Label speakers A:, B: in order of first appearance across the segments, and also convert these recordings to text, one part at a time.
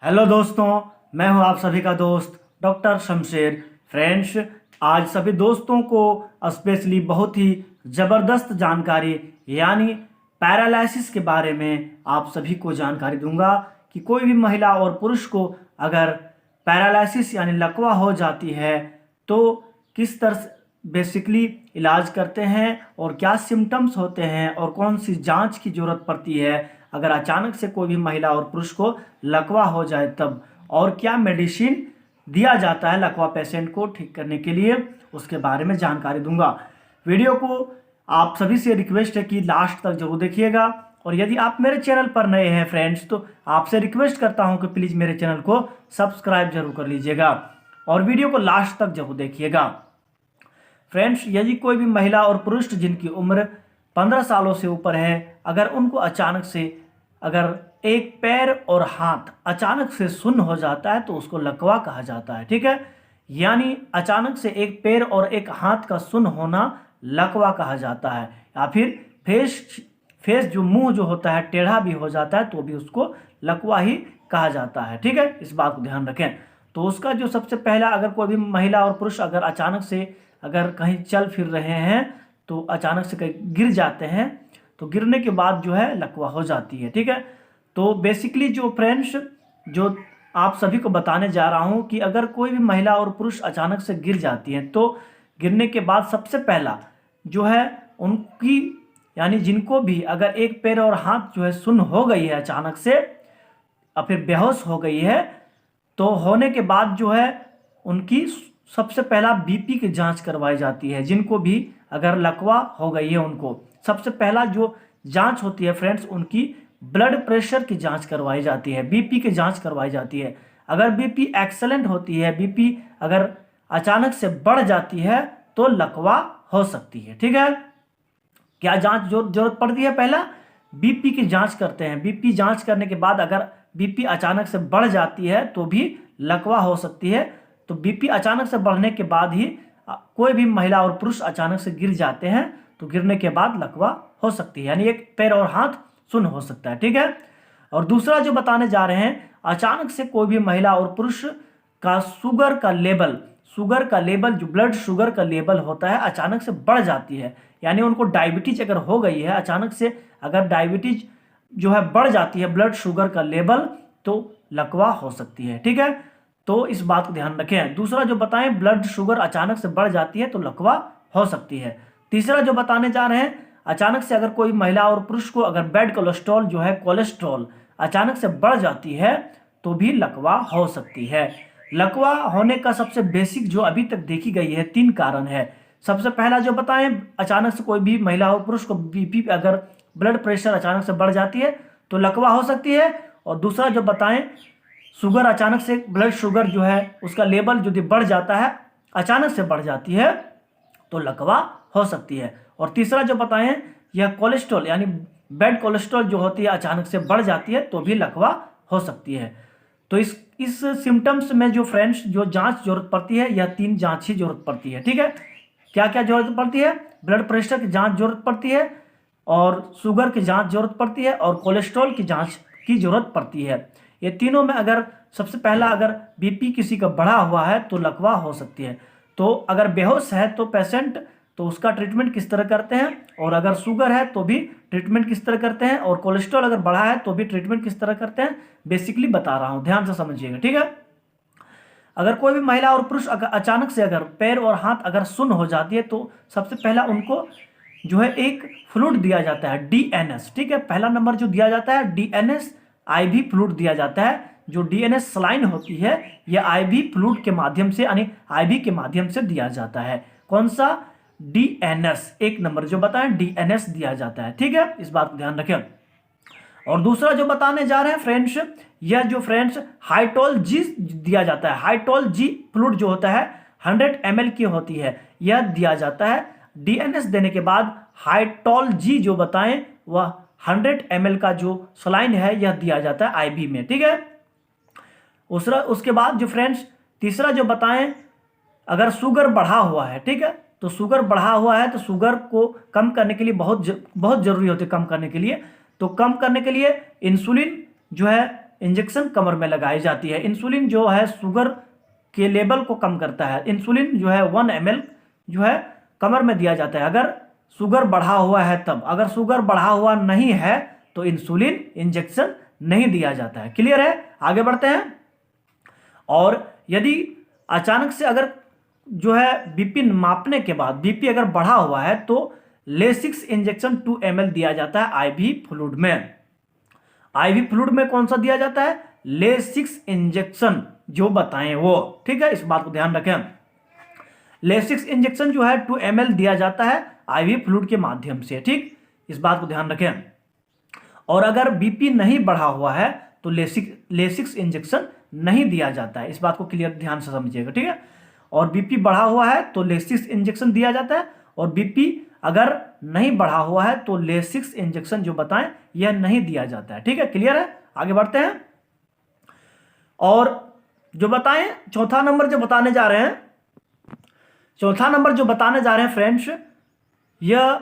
A: Hello दोस्तों, मैं हूं आप सभी का दोस्त डॉक्टर शमशेर। फ्रेंड्स, आज सभी दोस्तों को स्पेशली बहुत ही ज़बरदस्त जानकारी यानी पैरालिसिस के बारे में आप सभी को जानकारी दूंगा कि कोई भी महिला और पुरुष को अगर पैरालिसिस यानी लकवा हो जाती है तो किस तरह से बेसिकली इलाज करते हैं और क्या सिम्टम्स होते हैं और कौन सी जांच की ज़रूरत पड़ती है अगर अचानक से कोई भी महिला और पुरुष को लकवा हो जाए तब, और क्या मेडिसिन दिया जाता है लकवा पेशेंट को ठीक करने के लिए, उसके बारे में जानकारी दूंगा। वीडियो को आप सभी से रिक्वेस्ट है कि लास्ट तक जरूर देखिएगा, और यदि आप मेरे चैनल पर नए हैं फ्रेंड्स तो आपसे रिक्वेस्ट करता हूं कि प्लीज़ मेरे चैनल को सब्सक्राइब जरूर कर लीजिएगा और वीडियो को लास्ट तक जरूर देखिएगा। फ्रेंड्स, यदि कोई भी महिला और पुरुष जिनकी उम्र 15 सालों से ऊपर है, अगर उनको अचानक से अगर एक पैर और हाथ अचानक से शून्य हो जाता है तो उसको लकवा कहा जाता है। ठीक है, यानी अचानक से एक पैर और एक हाथ का शून्य होना लकवा कहा जाता है। या फिर फेस जो मुंह जो होता है टेढ़ा भी हो जाता है तो भी उसको लकवा ही कहा जाता है। ठीक है, इस बात को ध्यान रखें। तो उसका जो सबसे पहला, अगर कोई भी महिला और पुरुष अगर अचानक से अगर कहीं चल फिर रहे हैं तो अचानक से कहीं गिर जाते हैं तो गिरने के बाद जो है लकवा हो जाती है। ठीक है, तो बेसिकली जो फ्रेंड्स जो आप सभी को बताने जा रहा हूं कि अगर कोई भी महिला और पुरुष अचानक से गिर जाती हैं तो गिरने के बाद सबसे पहला जो है उनकी, यानी जिनको भी अगर एक पैर और हाथ जो है शून्य हो गई है अचानक से और फिर बेहोश हो गई है, तो होने के बाद जो है उनकी सबसे पहला बीपी की जांच करवाई जाती है। जिनको भी अगर लकवा हो गई है उनको सबसे पहला जो जांच होती है फ्रेंड्स, उनकी ब्लड प्रेशर की जांच करवाई जाती है, बीपी की जांच करवाई जाती है। अगर बीपी एक्सेलेंट होती है, बीपी अगर अचानक से बढ़ जाती है तो लकवा हो सकती है। ठीक है, क्या जांच जरूरत पड़ती है? पहला बीपी की जांच करते हैं। बीपी जांच करने के बाद अगर बीपी अचानक से बढ़ जाती है तो भी लकवा हो सकती है। तो बीपी अचानक से बढ़ने के बाद ही कोई भी महिला और पुरुष अचानक से गिर जाते हैं तो गिरने के बाद लकवा हो सकती है, यानी एक पैर और हाथ शून्य हो सकता है। ठीक है, और दूसरा जो बताने जा रहे हैं, अचानक से कोई भी महिला और पुरुष का शुगर का लेवल जो ब्लड शुगर का लेवल होता है अचानक से बढ़ जाती है, यानी उनको डायबिटीज अगर हो गई है, अचानक से अगर डायबिटीज जो है बढ़ जाती है ब्लड शुगर का लेवल, तो लकवा हो सकती है। ठीक है, तो इस बात को ध्यान रखें। दूसरा जो बताएं, ब्लड शुगर अचानक से बढ़ जाती है तो लकवा हो सकती है। तीसरा जो बताने जा रहे हैं, अचानक से अगर कोई महिला और पुरुष को अगर बैड कोलेस्ट्रॉल जो है कोलेस्ट्रॉल अचानक से बढ़ जाती है तो भी लकवा हो सकती है। लकवा होने का सबसे बेसिक जो अभी तक देखी गई है 3 कारण है। सबसे पहला जो बताएं, अचानक से कोई भी महिला और पुरुष को बीपी अगर ब्लड प्रेशर अचानक से बढ़ जाती है तो लकवा हो सकती है। और दूसरा जो बताएं, शुगर अचानक से ब्लड शुगर जो है उसका लेवल यदि बढ़ जाता है, अचानक से बढ़ जाती है तो लकवा हो सकती है। और तीसरा जो बताएं, यह कोलेस्ट्रॉल यानी बैड कोलेस्ट्रॉल जो होती है अचानक से बढ़ जाती है तो भी लकवा हो सकती है। तो इस सिम्टम्स में जो फ्रेंड्स जो जांच जरूरत पड़ती है, यह 3 जांच ही जरूरत पड़ती है। ठीक है, क्या क्या जरूरत पड़ती है? ब्लड प्रेशर की जांच जरूरत पड़ती है, और शुगर की जांच जरूरत पड़ती है, और कोलेस्ट्रॉल की जांच की जरूरत पड़ती है। ये तीनों में अगर सबसे पहला अगर बीपी किसी का बढ़ा हुआ है तो लकवा हो सकती है। तो अगर बेहोश है तो पेशेंट, तो उसका ट्रीटमेंट किस तरह करते हैं, और अगर शुगर है तो भी ट्रीटमेंट किस तरह करते हैं, और कोलेस्ट्रॉल अगर बढ़ा है तो भी ट्रीटमेंट किस तरह करते हैं, बेसिकली बता रहा हूं, ध्यान से समझिएगा। ठीक है, अगर कोई भी महिला और पुरुष अगर अचानक से अगर पैर और हाथ अगर शून्य हो जाती है तो सबसे पहला उनको जो है एक फ्लूइड दिया जाता है, डीएनएस। ठीक है, पहला नंबर जो दिया जाता है डीएनएस आईवी फ्लूइड दिया जाता है। जो डीएनएस सलाइन होती है यह आईवी फ्लूइड के माध्यम से यानी आईवी के माध्यम से दिया जाता है। कौन सा? डीएनएस, एक नंबर जो बताएं डीएनएस दिया जाता है। ठीक है, इस बात को ध्यान रखें। और दूसरा जो बताने जा रहे हैं फ्रेंड्स, यह जो फ्रेंड्स हाइटोल जी दिया जाता है। हाइटोल जी फ्लूइड जो होता है 100 ml की होती है, यह दिया जाता है। डीएनएस देने के बाद हाइटोल जी जो बताएं वह 100 ml का जो सलाइन है यह दिया जाता है आईवी में। ठीक है, उसके बाद जो फ्रेंड्स तीसरा जो बताएं, अगर शुगर बढ़ा हुआ है, ठीक है, तो शुगर बढ़ा हुआ है तो शुगर को कम करने के लिए बहुत जरूरी होती है कम करने के लिए। तो कम करने के लिए इंसुलिन जो है इंजेक्शन कमर में लगाई जाती है। इंसुलिन जो है शुगर के लेवल को कम करता है। इंसुलिन जो है 1 ml जो है कमर में दिया जाता है अगर शुगर बढ़ा हुआ है तब। अगर शुगर बढ़ा हुआ नहीं है तो इंसुलिन इंजेक्शन नहीं दिया जाता है। क्लियर है? आगे बढ़ते हैं। और यदि अचानक से अगर जो है बीपी मापने के बाद बीपी अगर बढ़ा हुआ है तो लेसिक्स इंजेक्शन 2 ml दिया जाता है आईवी फ्लूइड में। आईवी फ्लूइड में कौन सा दिया जाता है? लेसिक्स इंजेक्शन जो बताएं वो, ठीक है, इस बात को ध्यान रखें। लेसिक्स इंजेक्शन जो है 2 ml दिया जाता है आईवी फ्लूइड के माध्यम से, ठीक, इस बात को ध्यान रखें। और अगर बीपी नहीं बढ़ा हुआ है तो लेसिक्स इंजेक्शन नहीं दिया जाता है। इस बात को क्लियर ध्यान से समझिएगा, ठीक है। और बीपी बढ़ा हुआ है तो लेसिक्स इंजेक्शन दिया जाता है, और बीपी अगर नहीं बढ़ा हुआ है तो लेसिक्स इंजेक्शन जो बताएं यह नहीं दिया जाता है, ठीक है। क्लियर है? आगे बढ़ते हैं। और जो बताएं चौथा नंबर जो बताने जा रहे हैं, चौथा नंबर जो बताने जा रहे हैं फ्रेंड्स, यह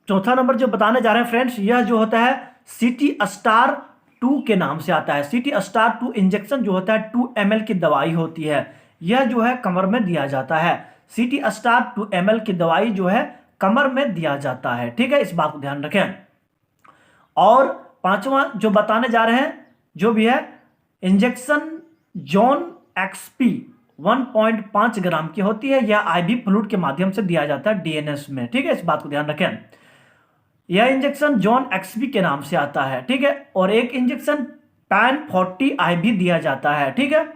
A: चौथा नंबर जो बताने जा रहे हैं फ्रेंड्स, यह जो होता है सिटी स्टार 2 के नाम से आता है। सिटी स्टार 2 इंजेक्शन जो होता है 2 ml की दवाई होती है। यह जो है कमर में दिया जाता है। सिटी स्टार 2 ml की दवाई जो है कमर में दिया जाता है, ठीक है, इस बात को ध्यान रखें। और पांचवा जो बताने जा रहे हैं जो भी है इंजेक्शन जॉन एक्सपी 1.5 ग्राम की होती है। यह आईवी फ्लूइड के माध्यम से दिया जाता है डीएनएस में, ठीक है, इस बात को ध्यान रखें। यह इंजेक्शन जॉन एक्सपी के नाम से आता है, ठीक है। और एक इंजेक्शन पैन 40 आईवी दिया जाता है, ठीक है।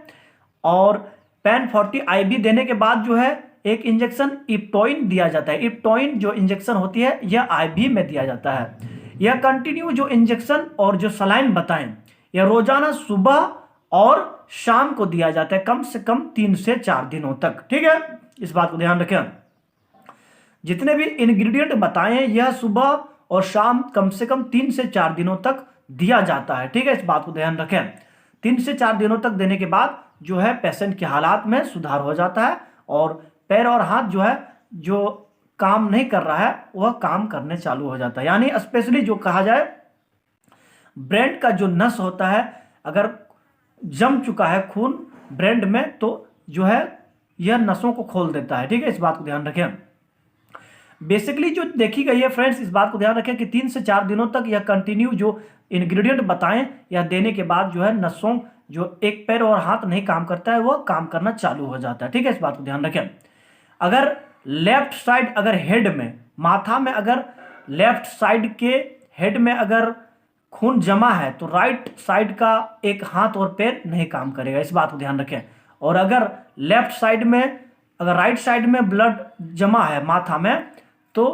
A: और पैन 40 आईवी देने के बाद जो है एक इंजेक्शन इप्टोइन दिया जाता है। इप्टोइन जो इंजेक्शन होती है यह आईवी में दिया जाता है। यह कंटिन्यू जो इंजेक्शन और जो सलाइन बताएं यह रोजाना सुबह और शाम को दिया जाता है, कम से कम 3 से 4 दिनों तक, ठीक है, इस बात को ध्यान रखें। जितने भी इंग्रेडिएंट बताएं यह सुबह और शाम कम से कम 3 से 4 दिनों तक दिया जाता है, ठीक है, इस बात को ध्यान रखें। 3 से 4 दिनों तक देने के बाद जो है पेशेंट के हालात में सुधार हो जाता है और पैर और हाथ जो है जो काम नहीं कर रहा है वह काम करने चालू हो जाता है। यानी स्पेशली जो कहा जाए ब्रेन का जो नस होता है अगर जम चुका है खून ब्रेन में तो जो है यह नसों को खोल देता है, ठीक है, इस बात को ध्यान रखें। बेसिकली जो देखी गई है फ्रेंड्स, इस बात को ध्यान रखें कि 3 से 4 दिनों तक यह कंटिन्यू जो इंग्रेडिएंट बताएं यह देने के बाद जो है नसों जो एक पैर और हाथ नहीं काम करता है वह काम करना चालू हो जाता है, ठीक है, इस बात को ध्यान रखें। अगर लेफ्ट साइड अगर हेड में माथा में अगर लेफ्ट साइड के हेड में अगर खून जमा है तो राइट साइड का एक हाथ और पैर नहीं काम करेगा, इस बात को ध्यान रखें। और अगर लेफ्ट साइड में अगर राइट साइड में ब्लड जमा है माथा में तो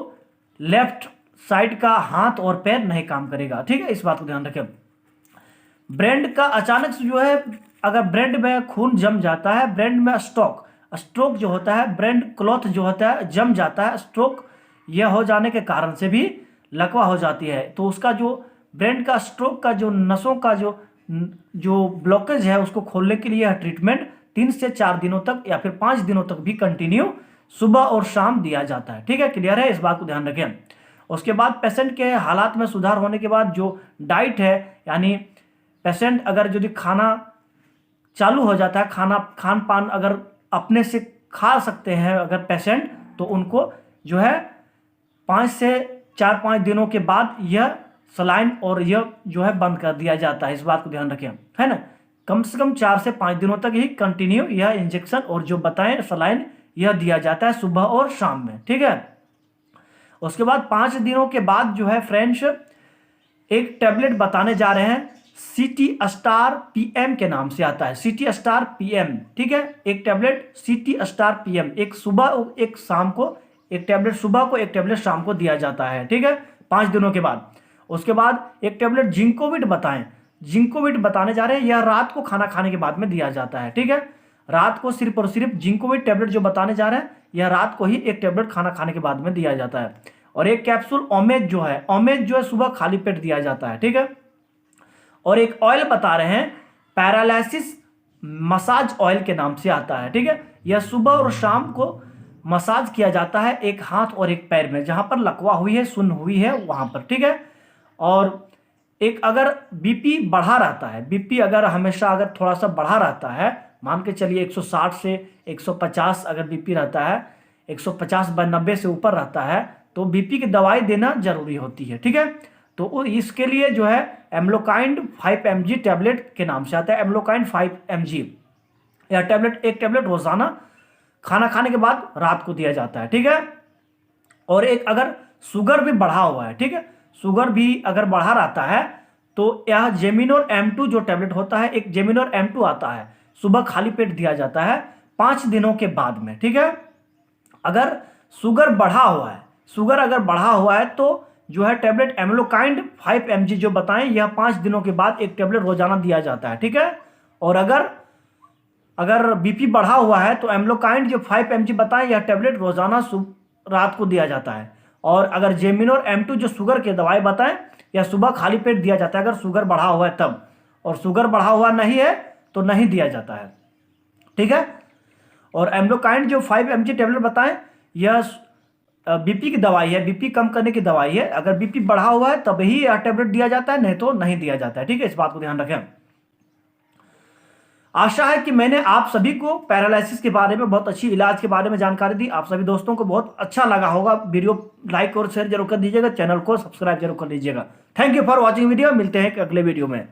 A: लेफ्ट साइड का हाथ और पैर नहीं काम करेगा, ठीक है, इस बात को ध्यान रखें। ब्रेन का अचानक से जो है अगर ब्रेन में खून जम जाता है, ब्रेन में स्ट्रोक जो होता है, ब्रेन क्लॉथ जो होता है जम जाता है, स्ट्रोक यह हो जाने के कारण से भी लकवा हो जाती है। तो उसका जो ब्रेन का स्ट्रोक का जो नसों का जो ब्लॉकेज है उसको खोलने के लिए यह ट्रीटमेंट 3 से 4 दिनों तक या फिर 5 दिनों तक भी कंटिन्यू सुबह और शाम दिया जाता है, ठीक है, क्लियर है, इस बात को ध्यान रखें। उसके बाद पेशेंट के हालात में सुधार होने के बाद जो डाइट है यानी पेशेंट अगर यदि खाना चालू हो जाता है, खान पान अगर अपने से खा सकते हैं अगर पेशेंट तो उनको जो है 5 से 4-5 दिनों के बाद यह सलाइन और यह जो है बंद कर दिया जाता है, इस बात को ध्यान रखें, है ना। कम से कम 4 से 5 दिनों तक ही कंटिन्यू यह इंजेक्शन और जो बताएं सलाइन यह दिया जाता है सुबह और शाम में, ठीक है। उसके बाद 5 दिनों के बाद जो है फ्रेंड्स एक टैबलेट बताने जा रहे हैं, सिटी स्टार पीएम के नाम से आता है, सिटी स्टार पीएम, ठीक है। एक टैबलेट सिटी स्टार पीएम एक सुबह एक शाम को, एक टैबलेट सुबह को एक टैबलेट शाम को दिया जाता है, ठीक है, 5 दिनों के बाद। उसके बाद एक टैबलेट जिंकोविट बताएं, जिंकोविट बताने जा रहे हैं, यह रात को खाना खाने के बाद में दिया जाता है, ठीक है। रात को सिर्फ और सिर्फ जिंकोविट टैबलेट जो बताने जा रहे हैं यह रात को ही एक टैबलेट खाना खाने के बाद में दिया जाता है। और एक कैप्सूल ओमेज जो है सुबह खाली पेट दिया जाता है, ठीक है। और एक ऑयल बता रहे हैं पैरालिसिस मसाज ऑयल के नाम से आता है, ठीक है। यह सुबह और शाम को मसाज किया जाता है एक हाथ और एक पैर में जहां पर लकवा हुई है, सुन्न हुई है वहां पर, ठीक है। और एक अगर बीपी बढ़ा रहता है, बीपी अगर हमेशा अगर थोड़ा सा बढ़ा रहता है, मान के चलिए 160 से 150 अगर बीपी रहता है, 150/90 से ऊपर रहता है, तो बीपी की दवाई देना जरूरी होती है। ठीक है, तो इसके लिए जो है एम्लोकाइंड 5 mg टैबलेट के नाम से आता है, एम्लोकाइंड 5 mg। यह टैबलेट, एक टैबलेट रोजाना खाना खाने के बाद रात को दिया जाता है। ठीक है, और एक अगर शुगर भी बढ़ा हुआ है, ठीक है, शुगर भी अगर बढ़ा रहता है, तो यह जेमिनोर M2 जो टैबलेट होता है, एक जेमिनोर M2 आता है, सुबह खाली पेट दिया जाता है 5 दिनों के बाद में। ठीक है, अगर शुगर बढ़ा हुआ है, शुगर अगर बढ़ा हुआ है तो जो है टैबलेट एम्लोकाइंड 5 mg जो बताएं, यह 5 दिनों के बाद एक टैबलेट रोजाना दिया जाता है। ठीक है, और अगर बीपी बढ़ा हुआ है तो एम्लोकाइंड जो 5 mg बताएं, यह टैबलेट रोजाना रात को दिया जाता है। और अगर जेमिनोर M2 जो शुगर की दवाई बताएं, यह सुबह खाली पेट दिया जाता है अगर शुगर बढ़ा हुआ है तब, और शुगर बढ़ा हुआ नहीं है तो नहीं दिया जाता है। ठीक है, और एम्लोकाइंड जो 5 mg टैबलेट बताएं, यह बीपी की दवाई है, बीपी कम करने की दवाई है। अगर बीपी बढ़ा हुआ है तभी यह टैबलेट दिया जाता है, नहीं तो नहीं दिया जाता है। ठीक है, इस बात को ध्यान रखें। आशा है कि मैंने आप सभी को पैरालिसिस के बारे में, बहुत अच्छी इलाज के बारे में जानकारी दी। आप सभी दोस्तों को बहुत अच्छा लगा होगा। वीडियो लाइक और शेयर जरूर कर दीजिएगा, चैनल को सब्सक्राइब जरूर कर लीजिएगा। Thank you for watching video. मिलते हैं अगले वीडियो में।